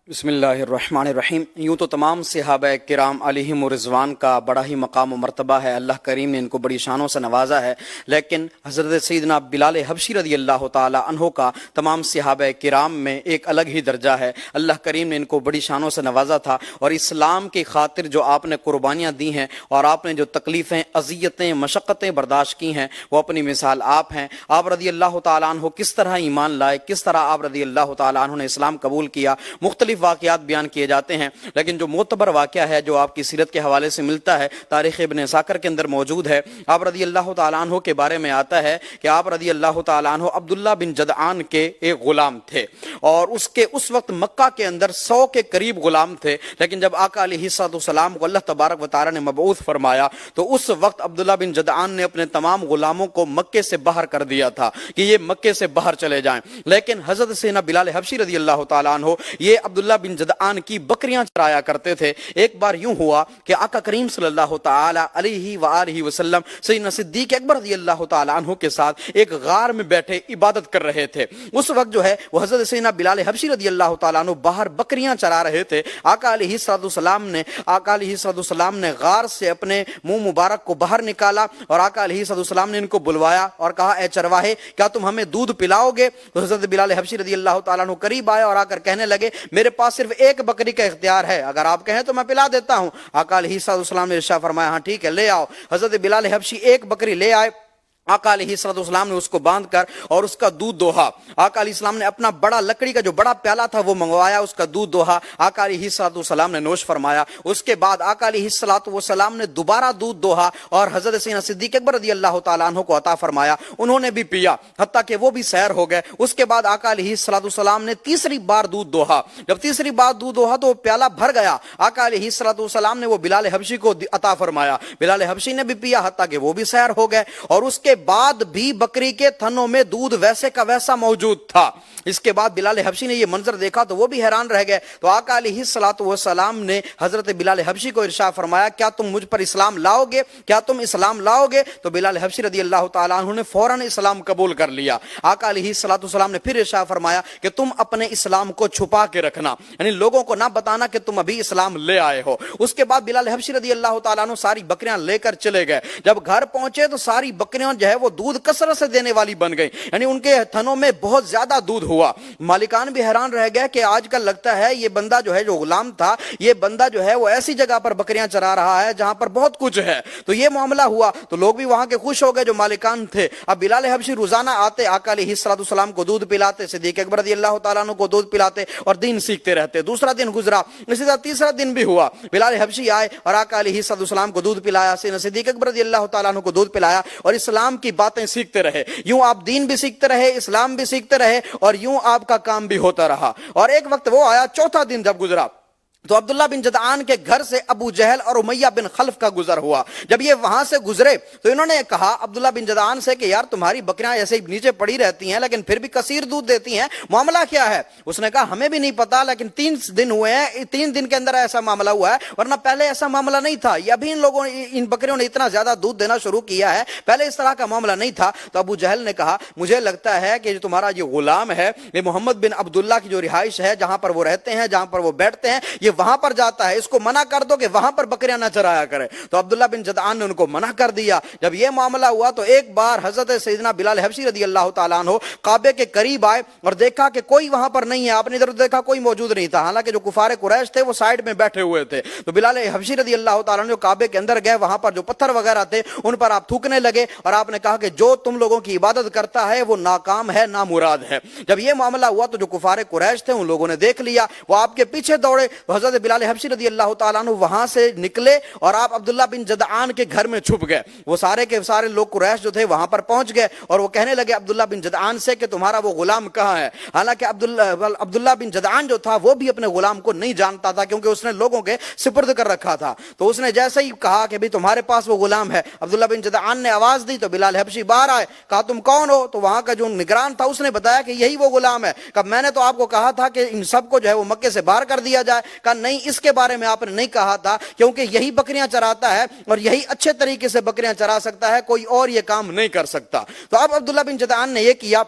بسم اللہ الرحمن الرحیم۔ یوں تو تمام صحابہ کرام علیہم رضوان کا بڑا ہی مقام و مرتبہ ہے، اللہ کریم نے ان کو بڑی شانوں سے نوازا ہے، لیکن حضرت سیدنا بلال حبشی رضی اللہ تعالی عنہ کا تمام صحابہ کرام میں ایک الگ ہی درجہ ہے۔ اللہ کریم نے ان کو بڑی شانوں سے نوازا تھا، اور اسلام کی خاطر جو آپ نے قربانیاں دی ہیں اور آپ نے جو تکلیفیں، اذیتیں، مشقتیں برداشت کی ہیں، وہ اپنی مثال آپ ہیں۔ آپ رضی اللہ تعالیٰ عنہ کس طرح ایمان لائے، کس طرح آپ رضی اللہ تعالیٰ عنہ نے اسلام قبول کیا، مختلف واقعات بیان کیے جاتے ہیں، لیکن جو معتبر واقعہ ہے جو آپ کی سیرت کے حوالے سے ملتا ہے، تاریخ ابن عساکر کے اندر موجود ہے۔ آپ رضی اللہ تعالیٰ عنہ کے بارے میں آتا ہے کہ آپ رضی اللہ تعالیٰ عنہ عبداللہ بن جدعان کے ایک غلام تھے، اور اس وقت مکہ کے اندر 100 کے قریب غلام تھے، لیکن جب آقا علیہ السلام کو اللہ تبارک و تعالی نے مبعوث فرمایا تو اس وقت عبداللہ بن جدعان نے اپنے تمام غلاموں کو مکے سے باہر کر دیا تھا کہ یہ مکے سے باہر چلے جائیں، لیکن حضرت سیدنا بلال حبشی رضی اللہ تعالیٰ عنہ یہ عبداللہ بن جدعان کی بکریاں چرایا کرتے تھے۔ ایک بار یوں ہوا کہ آقا کریم صلی اللہ تعالی علیہ وآلہ وسلم سیدنا صدیق اکبر رضی اللہ تعالی عنہ کے ساتھ ایک غار میں بیٹھے عبادت کر رہے تھے۔ اس وقت جو ہے وہ حضرت سیدنا بلال حبشی رضی اللہ تعالی عنہ باہر بکریاں چرا رہے تھے۔ آقا علیہ السلام نے غار سے اپنے منہ مبارک کو باہر نکالا، اور آقا علیہ السلام نے ان کو بلوایا اور کہا، اے چرواہے، کیا تم ہمیں دودھ پلاؤ گے؟ تو حضرت بلال حبشی رضی اللہ تعالیٰ عنہ قریب آئے اور آ کر کہنے لگے، میرے پاس صرف ایک بکری کا اختیار ہے، اگر آپ کہیں تو میں پلا دیتا ہوں۔ آقا علیہ السلام نے ارشاد فرمایا، ہاں ٹھیک ہے، لے آؤ۔ حضرت بلال حبشی ایک بکری لے آئے۔ آقا علیہ السلام نے اس کو باندھ کر اور اس کا دودھ دوہا۔ آقا علیہ السلام نے اپنا بڑا لکڑی کا جو بڑا پیالہ تھا وہ منگوایا، اس کا دودھ دوہا، آقا علیہ السلام نے نوش فرمایا۔ اس کے بعد آقا علیہ السلام نے دوبارہ دودھ دوہا اور حضرت سیدنا صدیق اکبر رضی اللہ تعالیٰ عنہ کو عطا فرمایا، انہوں نے بھی پیا، حتیٰ کہ وہ بھی سیر ہو گئے۔ اس کے بعد آقا علیہ السلام نے تیسری بار دودھ دوہا۔ جب تیسری بار دودھ دوہا تو وہ پیالہ بھر گیا۔ آقا علیہ السلام نے وہ بلال حبشی کو عطا فرمایا، بلال حبشی نے بھی پیا، حتیٰ کہ وہ بھی سیر ہو گئے، اور اس کے بعد بھی بکری کے تھنوں میں دودھ ویسے کا ویسا موجود تھا۔ اس کے بعد بلال حبشی نے یہ منظر دیکھا تو وہ بھی حیران رہ گئے، تو آقا علیہ السلام نے حضرت بلال حبشی کو ارشاد فرمایا، کیا تم مجھ پر اسلام لاؤ گے؟ کیا تم اسلام لاؤ گے؟ تو بلال حبشی رضی اللہ تعالیٰ عنہ نے فوراً اسلام قبول کر لیا۔ آقا علیہ السلام نے پھر ارشاد فرمایا کہ تم اپنے اسلام کو چھپا کے رکھنا، یعنی لوگوں کو نہ بتانا کہ تم ابھی اسلام لے آئے ہو۔ اس کے بعد بلال حبشی رضی اللہ تعالیٰ عنہ ساری بکریاں لے کر چلے گئے۔ جب گھر پہنچے تو ساری بکریاں جو ہے وہ دودھ کثرت سے دینے والی بن گئی، یعنی ان کے تھنوں میں بہت زیادہ دودھ ہوا۔ مالکان بھی حیران رہ گئے کہ آج کل لگتا ہے یہ بندہ جو ہے جو غلام تھا، یہ بندہ جو ہے وہ ایسی جگہ پر بکریاں چرا رہا ہے جہاں پر بہت کچھ ہے۔ تو یہ معاملہ ہوا تو لوگ بھی وہاں کے خوش ہو گئے جو مالکان تھے۔ اب بلال حبشی روزانہ آتے، آقا علیہ السلام کو دودھ پلاتے، صدیق اکبر رضی اللہ تعالیٰ عنہ کو دودھ پلاتے اور دین سیکھتے رہتے۔ دوسرا دن گزرا، اسی طرح تیسرا دن بھی ہوا، بلال حبشی آئے اور آقا علیہ السلام کو دودھ پلایا، صدیق اکبر رضی اللہ تعالیٰ عنہ کو دودھ پلایا، اور اسلام کی باتیں سیکھتے رہے۔ یوں آپ دین بھی سیکھتے رہے، اسلام بھی سیکھتے رہے، اور یوں آپ کا کام بھی ہوتا رہا۔ اور ایک وقت وہ آیا، چوتھا دن جب گزرا تو عبداللہ بن جدعان کے گھر سے ابو جہل اور امیہ بن خلف کا گزر ہوا۔ جب یہ وہاں سے گزرے تو انہوں نے کہا عبداللہ بن جدعان سے کہ یار تمہاری بکریاں ایسے ہی نیچے پڑی رہتی ہیں لیکن پھر بھی کثیر دودھ دیتی ہیں، معاملہ کیا ہے؟ اس نے کہا ہمیں بھی نہیں پتا، لیکن 3 دن ہوئے ہیں، 3 دن کے اندر ایسا معاملہ ہوا ہے، ورنہ پہلے ایسا معاملہ نہیں تھا، یہ ابھی ان بکریوں نے اتنا زیادہ دودھ دینا شروع کیا ہے، پہلے اس طرح کا معاملہ نہیں تھا۔ تو ابو جہل نے کہا مجھے لگتا ہے کہ جو تمہارا یہ غلام ہے یہ محمد بن عبداللہ کی جو رہائش ہے، جہاں پر وہ رہتے ہیں، جہاں پر وہ بیٹھتے ہیں، یہ وہاں پر جاتا ہے، اس کو منع کر دو کہ وہاں پر بکریاں نہ چرایا کرے۔ تو عبداللہ بن جدعان نے ان کو منع کر دیا۔ جب یہ معاملہ ہوا تو ایک بار حضرت سیدنا بلال حبشی رضی اللہ تعالیٰ عنہ کعبے کے قریب آئے اور دیکھا کہ کوئی وہاں پر نہیں ہے، آپ نے ادھر دیکھا کوئی موجود نہیں تھا، حالانکہ جو کفار قریش تھے وہ سائیڈ میں بیٹھے ہوئے تھے۔ تو بلال حبشی رضی اللہ تعالیٰ عنہ جو کعبے کے اندر گئے، وہاں پر جو پتھر وغیرہ تھے ان پر آپ تھوکنے لگے، اور آپ نے کہا کہ جو تم لوگوں کی عبادت کرتا ہے وہ ناکام ہے، نامراد ہے۔ جب یہ معاملہ ہوا تو جو کفار قریش تھے ان لوگوں نے دیکھ لیا، وہ آپ کے پیچھے دوڑے، تو حضرت بلال حبشی رضی اللہ تعالیٰ عنہ وہاں سے نکلے اور آپ عبداللہ بن جدعان کے گھر میں چھپ گئے۔ وہ سارے کے سارے لوگ قریش جو تھے وہاں پر پہنچ گئے اور وہ کہنے لگے عبداللہ بن جدعان سے کہ تمہارا وہ غلام کہاں ہے؟ حالانکہ عبداللہ بن جدعان جو تھا وہ بھی اپنے غلام کو نہیں جانتا تھا، کیونکہ اس نے لوگوں کے سپرد کر رکھا تھا۔ تو اس نے جیسے ہی کہا کہ بھی تمہارے پاس وہ غلام ہے، عبداللہ بن جدعان نے آواز دی تو بلال حبشی باہر آئے، کہا تم کون ہو؟ تو وہاں کا جو نگران تھا اس نے بتایا کہ یہی وہ غلام ہے۔ کہا میں نے تو آپ کو کہا تھا کہ ان سب کو جو ہے وہ مکے سے باہر کر دیا جائے۔ کہا نہیں، اس کے بارے میں آپ نے نہیں کہا تھا، کیونکہ یہی بکریاں چراتا ہے اور یہی اچھے طریقے سے بکریاں چرا سکتا ہے، کوئی اور یہ کام نہیں کر سکتا۔ تو اب عبداللہ بن جدعان نے یہ کیا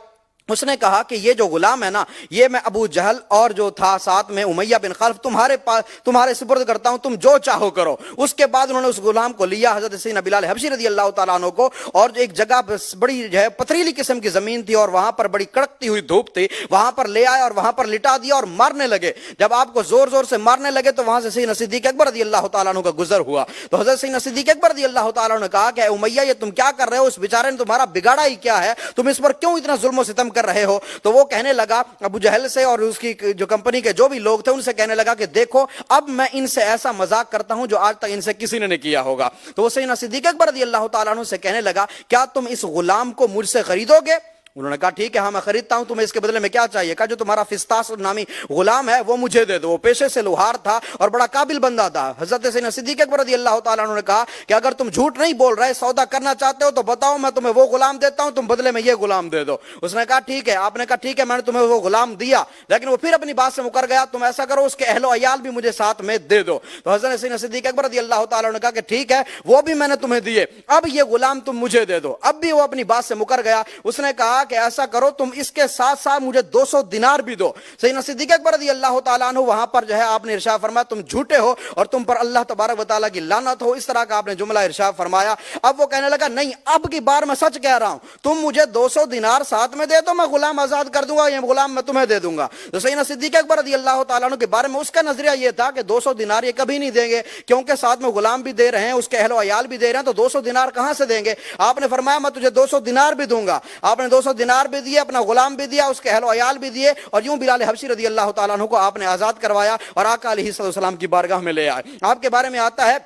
اس نے کہا کہ یہ جو غلام ہے نا، یہ میں ابو جہل اور جو تھا ساتھ میں امیہ بن خلف تمہارے سپرد کرتا ہوں، تم جو چاہو کرو۔ اس کے بعد انہوں نے اس غلام کو لیا، حضرت سیدنا بلال حبشی رضی اللہ تعالیٰ عنہ کو، اور ایک جگہ بڑی جو ہے پتریلی قسم کی زمین تھی اور وہاں پر بڑی کڑکتی ہوئی دھوپ تھی، وہاں پر لے آئے اور وہاں پر لٹا دیا اور مارنے لگے۔ جب آپ کو زور زور سے مارنے لگے تو وہاں سے سیدنا صدیق اکبر رضی اللہ تعالیٰ عنہ کا گزر ہوا، تو حضرت سیدنا صدیق اکبر رضی اللہ تعالیٰ عنہ نے کہا کہ اے امیہ، یہ تم کیا کر رہے ہو؟ اس بیچارے نے تمہارا بگاڑا ہی کیا ہے؟ تم اس پر کیوں اتنا ظلم و ستم کر رہے ہو؟ تو وہ کہنے لگا ابو جہل سے اور اس کی جو کمپنی کے جو بھی لوگ تھے ان سے کہنے لگا کہ دیکھو اب میں ان سے ایسا مذاق کرتا ہوں جو آج تک ان سے کسی نے نہیں کیا ہوگا۔ تو وہ سیدنا صدیق اکبر رضی اللہ تعالیٰ عنہ سے کہنے لگا کیا تم اس غلام کو مجھ سے خریدو گے؟ انہوں نے کہا ٹھیک ہے، ہاں میں خریدتا ہوں، تمہیں اس کے بدلے میں کیا چاہیے؟ کہا جو تمہارا فستاس نامی غلام ہے وہ مجھے دے دو۔ وہ پیشے سے لوہار تھا اور بڑا قابل بندہ تھا۔ حضرت سیدنا صدیق اکبر رضی اللہ تعالیٰ عنہ نے کہا کہ اگر تم جھوٹ نہیں بول رہے، سودا کرنا چاہتے ہو تو بتاؤ، میں تمہیں وہ غلام دیتا ہوں، تم بدلے میں یہ غلام دے دو۔ اس نے کہا ٹھیک ہے۔ آپ نے کہا ٹھیک ہے، میں نے تمہیں وہ غلام دیا، لیکن وہ پھر اپنی بات سے مکر گیا، تم ایسا کرو اس کے اہل و عیال بھی مجھے ساتھ میں دے دو۔ تو حضرت سیدنا صدیق اکبر رضی اللہ تعالیٰ عنہ نے کہا کہ ٹھیک ہے، وہ بھی میں نے تمہیں دیے، اب یہ غلام تم مجھے دے دو۔ اب بھی وہ اپنی بات سے مکر گیا۔ اس نے کہا کہ ایسا کرو، تم اس کے ساتھ ساتھ مجھے 200 دینار بھی دو۔ سیدنا صدیق اکبر رضی اللہ تعالیٰ عنہ وہاں پر جو ہے آپ نے ارشاد فرمایا تم جھوٹے ہو اور تم پر اللہ تبارک و تعالیٰ کی لعنت ہو، اس طرح کا آپ نے جملہ ارشاد فرمایا۔ اب وہ کہنے لگا نہیں، اب کی بار میں سچ کہہ رہا ہوں، تم مجھے 200 دینار ساتھ میں دے دو، میں غلام آزاد کر دوں گا، یہ غلام میں تمہیں دے دوں گا۔ تو سیدنا صدیق اکبر رضی اللہ تعالیٰ عنہ کے بارے میں اس کا نظریہ یہ تھا کہ 200 دینار یہ کبھی نہیں دیں گے، کیونکہ ساتھ میں غلام بھی دے رہے ہیں، اس کے اہل و عیال بھی دے رہے ہیں، تو 200 دینار کہاں سے دیں گے؟ آپ نے فرمایا میں تجھے 200 دینار بھی دوں گا۔ آپ نے 200 دینار بھی دیے، اپنا غلام بھی دیا، اس کے اہل و عیال بھی دیے، اور یوں بلال حبشی رضی اللہ تعالیٰ عنہ کو آپ نے آزاد کروایا اور آقا علیہ السلام کی بارگاہ میں لے آئے۔ آپ کے بارے میں آتا ہے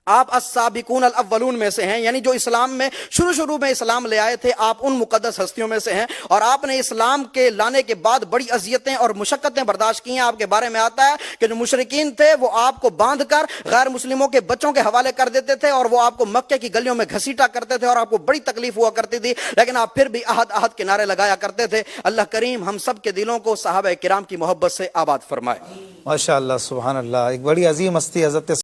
آپ السابقون الاولون میں سے ہیں، یعنی جو اسلام میں شروع میں اسلام لے آئے تھے، آپ ان مقدس ہستیوں میں سے ہیں، اور آپ نے اسلام کے لانے کے بعد بڑی اذیتیں اور مشقتیں برداشت کی ہیں۔ آپ کے بارے میں آتا ہے کہ جو مشرکین تھے وہ آپ کو باندھ کر غیر مسلموں کے بچوں کے حوالے کر دیتے تھے، اور وہ آپ کو مکے کی گلیوں میں گھسیٹا کرتے تھے، اور آپ کو بڑی تکلیف ہوا کرتی تھی، لیکن آپ پھر بھی عہد کے نعرے لگایا کرتے تھے۔ اللہ کریم ہم سب کے دلوں کو صحابہ کرام کی محبت سے آباد فرمائے۔ ماشاء اللہ، سبحان اللہ، ایک بڑی عظیم ہستی حضرت